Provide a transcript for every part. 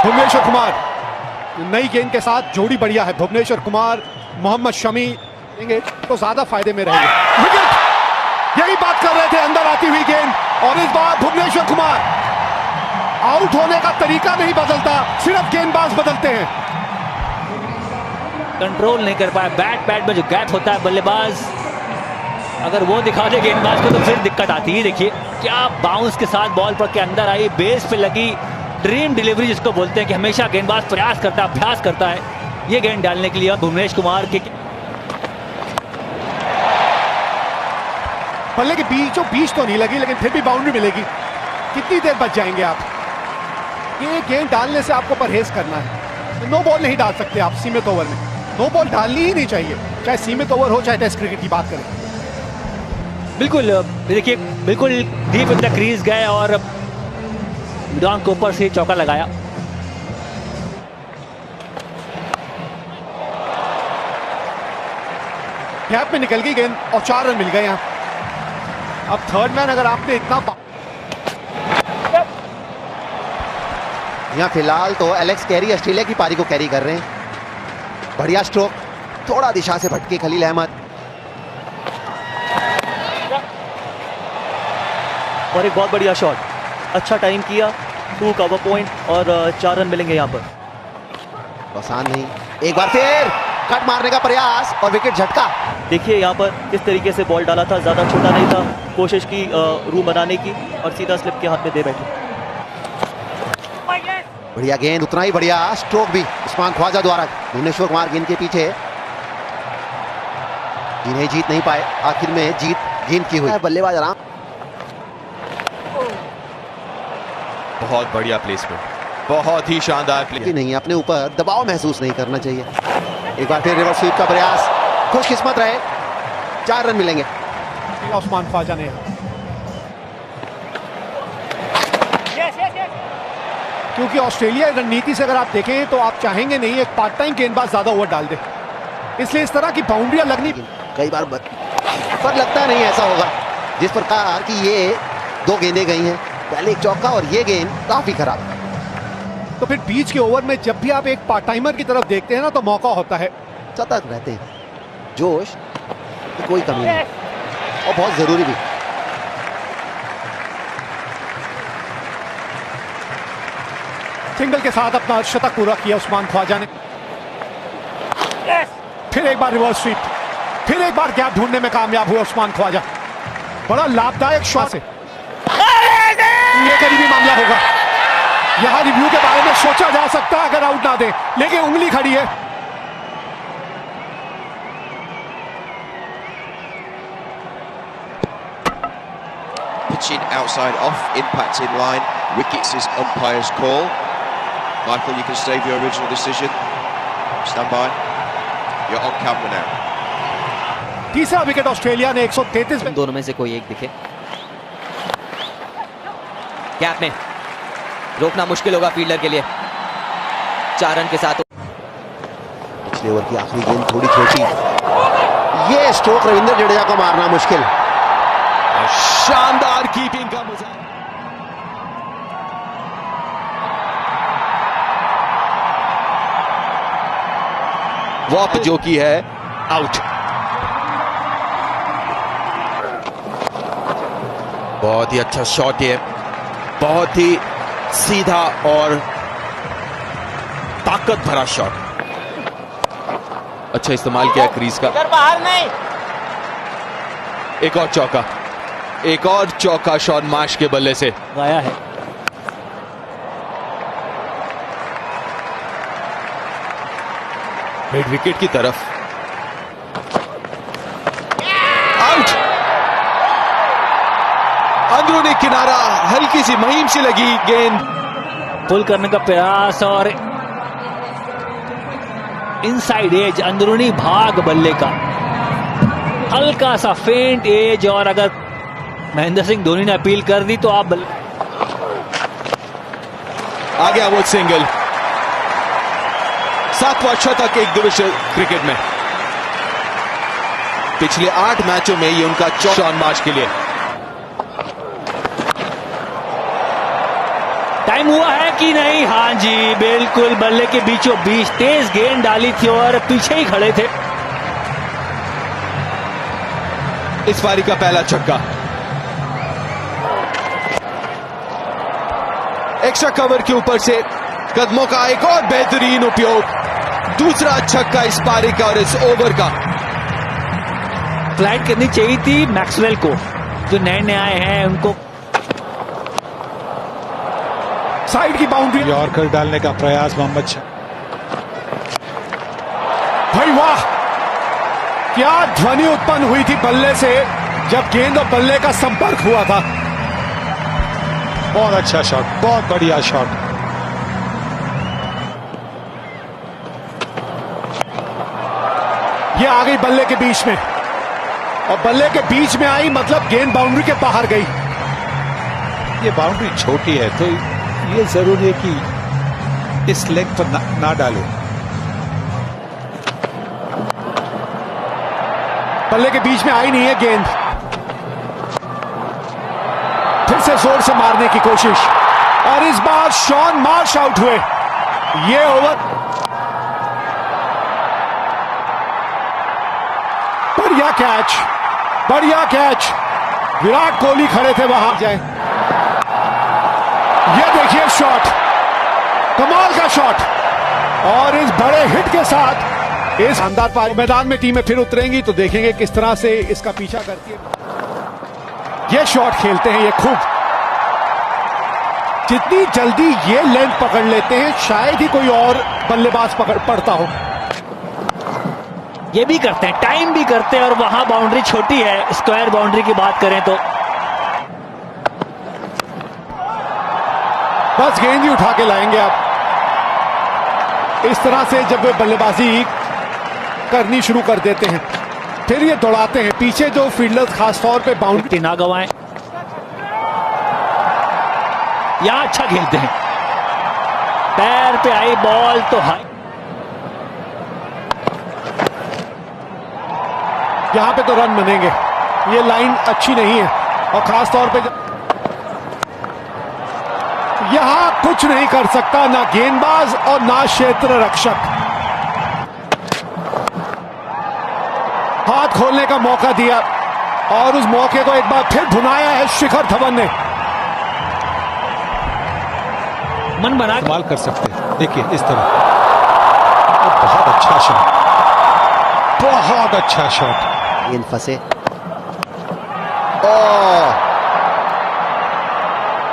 भुवनेश्वर कुमार नई गेंद के साथ जोड़ी बढ़िया है। भुवनेश्वर कुमार मोहम्मद शमी देंगे तो ज्यादा फायदे में रहेंगे। विकेट, यही बात कर रहे थे, अंदर आती हुई गेंद। और इस बार भुवनेश्वर कुमार आउट होने का तरीका नहीं बदलता, सिर्फ गेंदबाज बदलते हैं। कंट्रोल नहीं कर पाया, बैट में जो गैप होता है बल्लेबाज अगर वो दिखा दे गेंदबाज को तो फिर दिक्कत आती है। देखिए क्या बाउंस के साथ बॉल पर के अंदर आई, बेस पे लगी, ड्रीम डिलीवरी जिसको बोलते हैं कि हमेशा गेंदबाज प्रयास करता है, अभ्यास करता है ये गेंद डालने के लिए। भुवनेश कुमार के बल्ले के बीच तो नहीं लगी, लेकिन फिर भी बाउंड्री मिलेगी। कितनी देर बच जाएंगे आप? ये गेंद डालने से आपको परहेज करना है। नो बॉल नहीं डाल सकते आप सीमित ओवर में, नो बॉल डालनी ही नहीं चाहिए, चाहे सीमित ओवर हो चाहे टेस्ट क्रिकेट की बात करें। बिल्कुल देखिए, बिल्कुल डीप इन द क्रीज गए और डॉन के ऊपर से चौका लगाया। गैप में निकल गई गेंद और 4 रन मिल गए यहाँ। अब थर्ड मैन अगर आपने इतना यहाँ फिलहाल तो एलेक्स कैरी ऑस्ट्रेलिया की पारी को कैरी कर रहे हैं। बढ़िया स्ट्रोक, थोड़ा दिशा से भटके खलील अहमद। और एक बहुत बढ़िया शॉट, अच्छा टाइम किया, 2 कवर पॉइंट और 4 रन मिलेंगे यहाँ पर। आसान नहीं, एक बार फिर कट मारने का प्रयास और विकेट झटका। देखिए यहाँ पर किस तरीके से बॉल डाला था, ज्यादा छोटा नहीं था, कोशिश की रूम बनाने की और सीधा स्लिप के हाथ में दे बैठे। बढ़िया गेंद, उतना ही बढ़िया स्ट्रोक भी उस्मान ख्वाजा द्वारा। भुवनेश्वर कुमार गेंद के पीछे, जिन्हें जीत नहीं पाए, आखिर में जीत गेंद की हुई। बल्लेबाज आराम, बहुत बढ़िया प्लेसमेंट, बहुत ही शानदार प्ले। नहीं, अपने ऊपर दबाव महसूस नहीं करना चाहिए। एक बार फिर रिवर्स स्वीप का प्रयास, खुशकिस्मत रहे, 4 रन मिलेंगे। उस्मान ख्वाजा ने, क्योंकि ऑस्ट्रेलिया रणनीति से अगर आप देखें तो आप चाहेंगे नहीं एक पार्ट टाइम गेंदबाज ज्यादा ओवर डाल दे, इसलिए इस तरह की बाउंड्रियां लगनी कई बार पर लगता नहीं ऐसा होगा। जिस प्रकार की ये 2 गेंदें गई हैं, पहले एक चौका और ये गेंद काफी खराब। तो फिर बीच के ओवर में जब भी आप एक पार्ट टाइमर की तरफ देखते हैं ना तो मौका होता है। सतर्क रहते हैं, जोश तो कोई कमी नहीं और बहुत जरूरी भी। सिंगल के साथ अपना शतक पूरा किया उस्मान ख्वाजा ने। फिर एक बार रिवर्स स्वीप, फिर एक बार गैप ढूंढने में कामयाब हुआ उस्मान ख्वाजा। बड़ा लाभदायक शॉट से ये करीबी मामला होगा। यहां रिव्यू के बारे में सोचा जा सकता है अगर आउट ना दे, लेकिन उंगली खड़ी है। Pitching outside off, impact in line, wickets is umpire's call. Michael, you can save your original decision. Stand by. You're on camera now. तीसरा विकेट ऑस्ट्रेलिया ने 133 में। दोनों में से कोई एक दिखे। गैप में रोकना मुश्किल होगा फील्डर के लिए। 4 रन के साथ पिछले ओवर की आखिरी गेंद थोड़ी छोटी, ये स्ट्रोक रविंद्र जडेजा को मारना मुश्किल। शानदार कीपिंग का मजा। वापस जो की है आउट। बहुत ही अच्छा शॉट है, बहुत ही सीधा और ताकत भरा शॉट। अच्छा इस्तेमाल किया क्रीज का। बाहर नहीं, एक और चौका, एक और चौका शॉट मार्श के बल्ले से गाया है। मिड विकेट की तरफ, आउट। अंदरूनी किनारा, हल्की सी महीम सी लगी गेंद, पुल करने का प्रयास और इनसाइड एज, अंदरूनी भाग बल्ले का, हल्का सा फेंट एज। और अगर महेंद्र सिंह धोनी ने अपील कर दी तो आप आ गया वो सिंगल। 7वां शतक एक दिवसीय क्रिकेट में। पिछले 8 मैचों में ये उनका शॉन मार्श के लिए। टाइम हुआ है कि नहीं? हाँ जी, बिल्कुल बल्ले के बीचों बीच तेज गेंद डाली थी और पीछे ही खड़े थे। इस पारी का पहला छक्का, एक्स्ट्रा कवर के ऊपर से कदमों का एक और बेहतरीन उपयोग, दूसरा छक्का इस पारी का और इस ओवर का। फ्लाइट करनी चाहिए थी मैक्सवेल को, जो नए नए आए हैं उनको। साइड की बाउंड्री, यॉर्कर डालने का प्रयास मोहम्मद शमी। भाई वाह, क्या ध्वनि उत्पन्न हुई थी बल्ले से जब गेंद और बल्ले का संपर्क हुआ था। बहुत अच्छा शॉट, बहुत बढ़िया शॉट। ये आ गई बल्ले के बीच में, और बल्ले के बीच में आई मतलब गेंद बाउंड्री के बाहर गई। ये बाउंड्री छोटी है तो ये जरूरी है कि इस लेग पर ना डाले। बल्ले के बीच में आई नहीं है गेंद, फिर से जोर से मारने की कोशिश, और इस बार शॉन मार्श आउट हुए। ये ओवर बढ़िया कैच, बढ़िया कैच, विराट कोहली खड़े थे वहां। जाए, ये देखिए शॉट, कमाल का शॉट, और इस बड़े हिट के साथ इस शानदार पारी मैदान में टीमें फिर उतरेंगी तो देखेंगे किस तरह से इसका पीछा करती है। ये शॉट खेलते हैं ये खूब, जितनी जल्दी ये लेंथ पकड़ लेते हैं शायद ही कोई और बल्लेबाज पकड़ पड़ता हो। ये भी करते हैं, टाइम भी करते हैं, और वहां बाउंड्री छोटी है। स्क्वायर बाउंड्री की बात करें तो बस गेंद ही उठा के लाएंगे आप। इस तरह से जब वे बल्लेबाजी करनी शुरू कर देते हैं फिर ये दौड़ाते हैं पीछे, जो फील्डर्स खासतौर पे बाउंड्री ना गवाएं। यहां अच्छा खेलते हैं, पैर पे आई बॉल तो हाई। यहां पे तो रन बनेंगे, ये लाइन अच्छी नहीं है, और खासतौर पे यहां कुछ नहीं कर सकता ना गेंदबाज और ना क्षेत्र रक्षक। हाथ खोलने का मौका दिया और उस मौके को एक बार फिर भुनाया है शिखर धवन ने। मन बना इस्तेमाल कर सकते हैं, देखिए इस तरह। बहुत अच्छा शॉट, बहुत अच्छा शॉट। गेंद फंसे,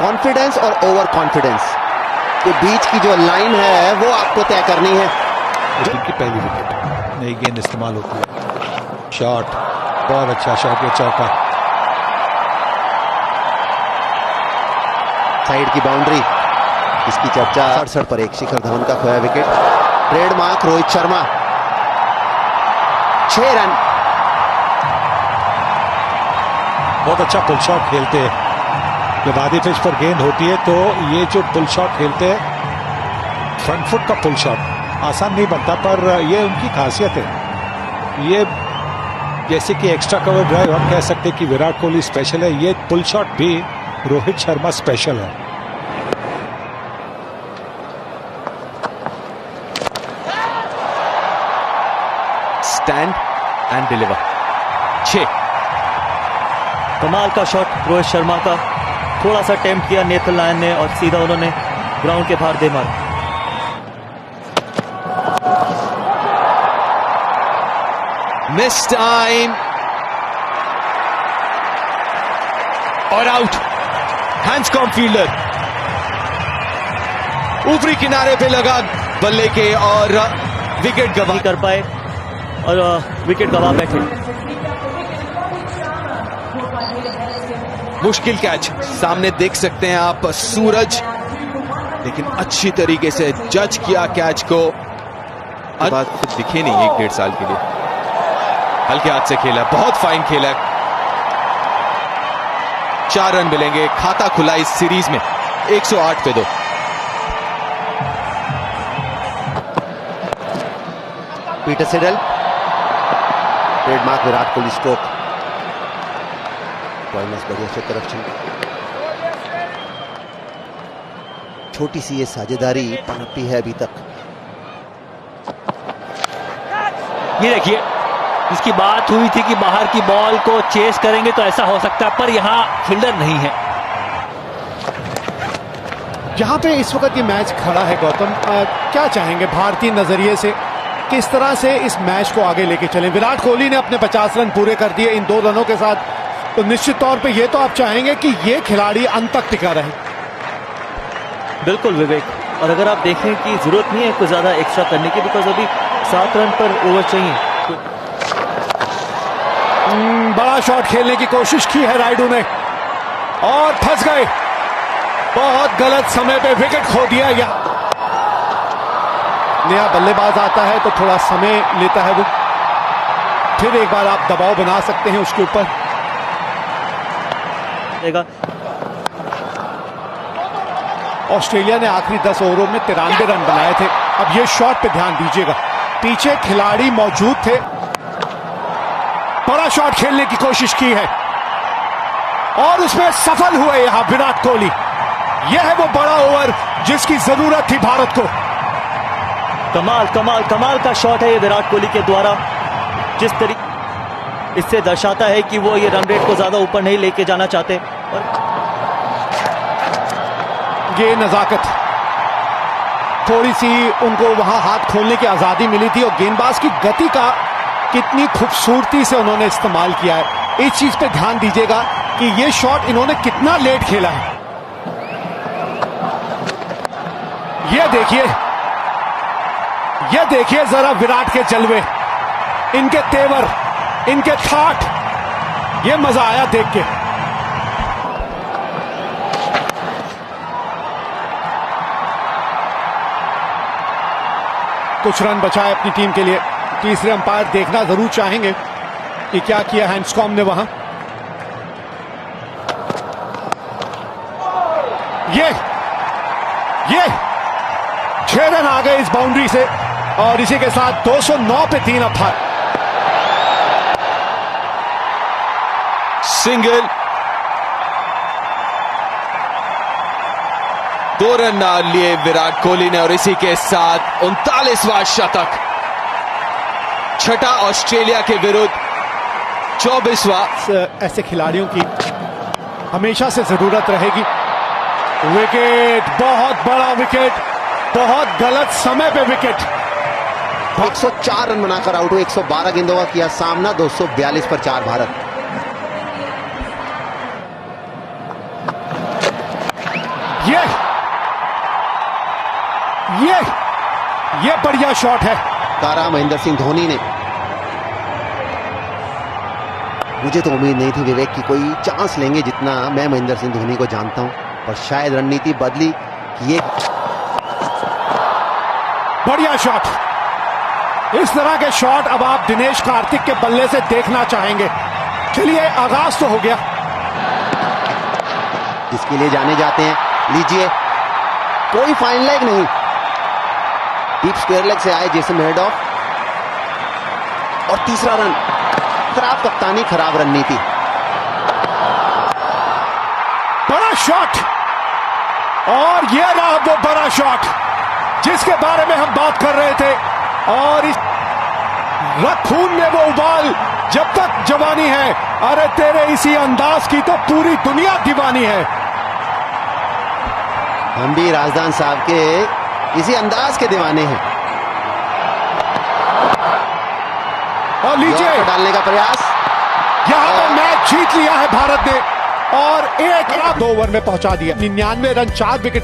कॉन्फिडेंस और ओवर कॉन्फिडेंस के बीच की जो लाइन है वो आपको तय करनी है। इनकी पहली विकेट, नई गेंद इस्तेमाल होती है। शॉट, बहुत अच्छा शॉट, ये चौका। साइड की बाउंड्री, इसकी चर्चा 67 पर एक शिखर धवन का खोया wicket. Trademark Rohit Sharma, 6 run. बहुत अच्छा पुल शॉट खेलते हैं। जब आधी पिच पर गेंद होती है तो ये जो पुल शॉट खेलते हैं, फ्रंट फुट का पुल शॉट आसान नहीं बनता, पर ये उनकी खासियत है। ये जैसे कि एक्स्ट्रा कवर ड्राइव हम कह सकते हैं कि विराट कोहली स्पेशल है, ये पुल शॉट भी रोहित शर्मा स्पेशल है। Stand and deliver, 6। कमाल का शॉट रोहित शर्मा का, थोड़ा सा अटेम्प्ट किया नेथन लायन ने और सीधा उन्होंने ग्राउंड के बाहर दे मारा। मिस टाइम और आउट। हैंड्सकॉम फील्डर ऊपरी किनारे पे लगा बल्ले के और विकेट गवा नहीं कर पाए और विकेट गवा बैठे। मुश्किल कैच, सामने देख सकते हैं आप सूरज, लेकिन अच्छी तरीके से जज किया कैच को। बात खुद दिखे नहीं 1-1.5 साल के लिए, हल्के हाथ से खेला, बहुत फाइन खेला। 4 रन मिलेंगे, खाता खुला इस सीरीज में 108 पे 2। Peter Seidel, trademark Virat Kohli stroke. बढ़िया क्षेत्ररक्षण। छोटी सी ये साझेदारी पनपी है अभी तक। ये देखिए, इसकी बात हुई थी कि बाहर की बॉल को चेस करेंगे तो ऐसा हो सकता है, पर यहाँ फील्डर नहीं है। जहां पे इस वक्त ये मैच खड़ा है गौतम, क्या चाहेंगे भारतीय नजरिए से, किस तरह से इस मैच को आगे लेके चलें? विराट कोहली ने अपने 50 रन पूरे कर दिए इन 2 रनों के साथ, तो निश्चित तौर पे ये तो आप चाहेंगे कि ये खिलाड़ी अंत तक टिका रहे। बिल्कुल विवेक, और अगर आप देखें कि जरूरत नहीं है कुछ ज्यादा एक्स्ट्रा करने की, बिकॉज अभी 7 रन पर ओवर चाहिए। बड़ा शॉट खेलने की कोशिश की है रायडू ने और फंस गए। बहुत गलत समय पे विकेट खो दिया। या नया बल्लेबाज आता है तो थोड़ा समय लेता है वो, फिर एक बार आप दबाव बना सकते हैं उसके ऊपर। ऑस्ट्रेलिया ने आखिरी 10 ओवरों में 93 रन बनाए थे। अब ये शॉट पे ध्यान दीजिएगा, पीछे खिलाड़ी मौजूद थे, बड़ा शॉट खेलने की कोशिश की है और उसमें सफल हुए यहां विराट कोहली। यह है वो बड़ा ओवर जिसकी जरूरत थी भारत को। कमाल कमाल कमाल का शॉट है ये विराट कोहली के द्वारा, जिस तरीके इससे दर्शाता है कि वो ये रन रेट को ज्यादा ऊपर नहीं लेके जाना चाहते। और ये नजाकत, थोड़ी सी उनको वहां हाथ खोलने की आजादी मिली थी और गेंदबाज की गति का कितनी खूबसूरती से उन्होंने इस्तेमाल किया है। इस चीज पे ध्यान दीजिएगा कि ये शॉट इन्होंने कितना लेट खेला है। ये देखिए जरा विराट के जलवे, इनके तेवर, इनके ठाठ, ये मजा आया देख के। कुछ रन बचाए अपनी टीम के लिए। तीसरे अंपायर देखना जरूर चाहेंगे कि क्या किया हैंड्सकॉम्ब ने वहां। ये 6 रन आ गए इस बाउंड्री से और इसी के साथ 209 पे 3 अब था। सिंगल, 2 रन लिए विराट कोहली ने और इसी के साथ 39वां शतक, छठा ऑस्ट्रेलिया के विरुद्ध, 24वां। ऐसे खिलाड़ियों की हमेशा से जरूरत रहेगी। विकेट, बहुत बड़ा विकेट, बहुत गलत समय पे विकेट। 104 रन बनाकर आउट हुए, 112 गेंदों का किया सामना, 242 पर 4 भारत। ये बढ़िया शॉट है तारा महेंद्र सिंह धोनी ने। मुझे तो उम्मीद नहीं थी विवेक की कोई चांस लेंगे, जितना मैं महेंद्र सिंह धोनी को जानता हूं, और शायद रणनीति बदली कि ये बढ़िया शॉट। इस तरह के शॉट अब आप दिनेश कार्तिक के बल्ले से देखना चाहेंगे। चलिए आगाज तो हो गया। जिसके लिए जाने जाते हैं, लीजिए, कोई फाइन लेग नहीं, डीप स्क्वायर लेग से आए जेसन मेडॉफ और तीसरा रन। खराब कप्तानी, खराब रणनीति। बड़ा शॉट, और ये रहा वो बड़ा शॉट जिसके बारे में हम बात कर रहे थे। और इस खून में वो उबाल, जब तक जवानी है, अरे तेरे इसी अंदाज की तो पूरी दुनिया दीवानी है। हम भी राजदान साहब के इसी अंदाज के दीवाने हैं। और लीजिए डालने का प्रयास, यहां पर मैच जीत लिया है भारत ने और 1 ओवर में पहुंचा दिया। 99 रन, 4 विकेट।